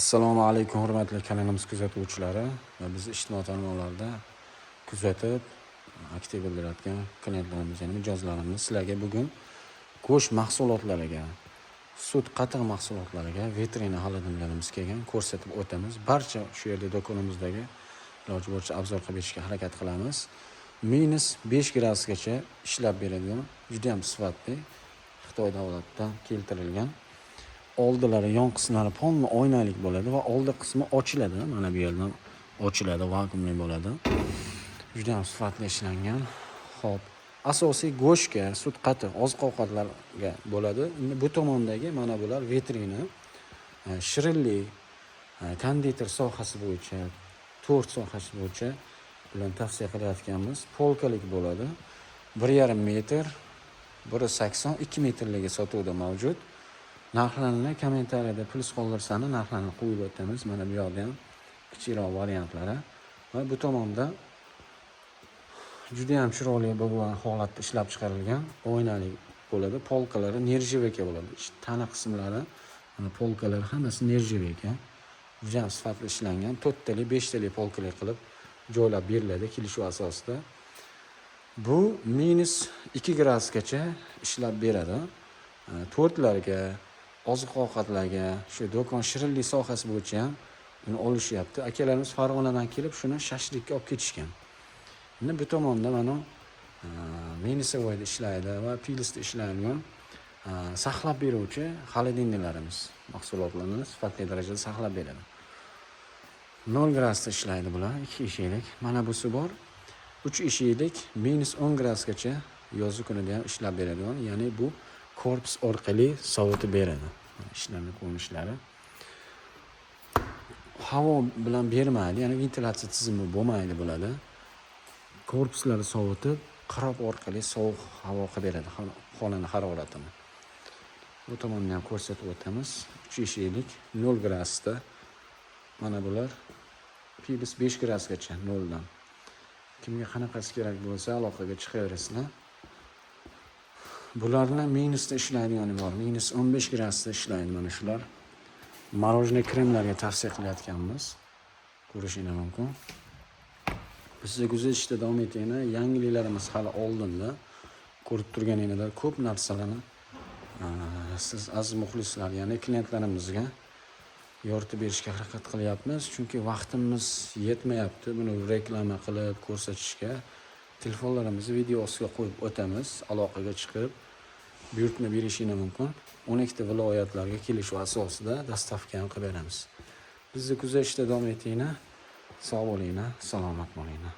Assalomu alaykum hurmatli kanalimiz kuzatuvchilari va bizni ijtimoiy tarmoqlarda kuzatib aktiv bildirayotgan klientlarimiz, ya'ni mijozlarimiz sizlarga bugun go'sht mahsulotlariga, sut qatiq mahsulotlariga vitrina xolodilniklarimiz kelgan ko'rsatib o'tamiz. Barcha shu yerda do'konimizdagi iloji boricha obzor qilib berishga harakat qilamiz. -5 gradusgacha ishlab beradigan juda ham sifatli Xitoy davlatidan keltirilgan. Oldilari yon qismlari polni oynalik bo'ladi va oldi qismi ochiladi. Mana bu yerdan ochiladi, vakuumli bo'ladi. Juda ham sifatli ishlangan. Xo'p, asosiy go'shtga, sut qatiq, oziq-ovqatlarga bo'ladi. Endi bu tomondagi mana bular vitrina, shirinlik, konditer sohasi bo'yicha, tort sohasi bo'yicha bilan tavsiya qilayotganmiz. Polkalik bo'ladi. 1,5 metr, 1,80, 2 metrligi sotuvda mavjud. Narxlarini kommentariyada plus qoldirsani narxlarini qo'yib o'tamiz. Mana bu yoqda ham kichikroq variantlari va bu tomonda juda ham chiroyli bo'lgan holatda ishlab chiqarilgan oynali bo'ladi. Polkalari nerjiveka bo'ladi. Tana qismlari, mana polkalari hammasi nerjiveka. Juda ham sifatli ishlangan. 4 tali, 5 tali polkalar qilib joylab beriladi kelishuv asosida. Bu -2 gradusgacha ishlab beradi. Tortlarga, oziq-ovqatlarga, shu do'kon shirinlik sohasi bo'yicha ham buni olishyapti. Akalarimiz Farg'onadan kelib shuni shashlikka olib ketishgan. Endi bu tomonda mana minisovoyda ishlaydi va pilsda ishlaydigan saqlab beruvchi xolodilniklarimiz mahsulotlarni sifatli darajada saqlab beradi. 0 gradusda ishlaydi bular, 2 eshiklik. Mana busi bor. 3 eshiklik -10 gradusgacha yozuv kunida ham ishlab beradigan, ya'ni bu korpus orqali sovutib beradi. Ishlarning ko'rinishlari. Havo bilan bermaydi, ya'ni ventilyatsiya tizimi bo'lmaydi bo'ladi. Korpuslari sovutib, qiroq orqali sovuq havo qilib beradi xonani haroratini. Bu tomonni ham ko'rsatib o'tamiz. 3 eshiklik 0 gradusda. Mana bular +5 gradusgacha 0 dan. Kimga qanaqasi kerak bo'lsa aloqaga chiqaverasizlar. Bularni minusda ishlaydigani bor. -15 gradusda ishlaydi mana shular. Morojniy kremlarga tavsiya qilayotganmiz. Ko'rishingiz mumkin. Bizga kuzatishda davom etinglar. Yangiliklarimiz hali oldinda. Ko'rib turganingizda ko'p narsalarni siz aziz muxlislar, ya'ni klientlarimizga yoritib berishga harakat qilyapmiz. Chunki vaqtimiz yetmayapti buni reklama qilib ko'rsatishga. Telefonlarimizni video ostiga qo'yib o'tamiz. Aloqaga chiqib buyurtma berishingiz mumkin. 12 ta viloyatlarga kelishuv asosida dastavka ham qilib beramiz. Bizni kuzatishda davom etinglar. Sog' bo'linglar, salomat bo'linglar.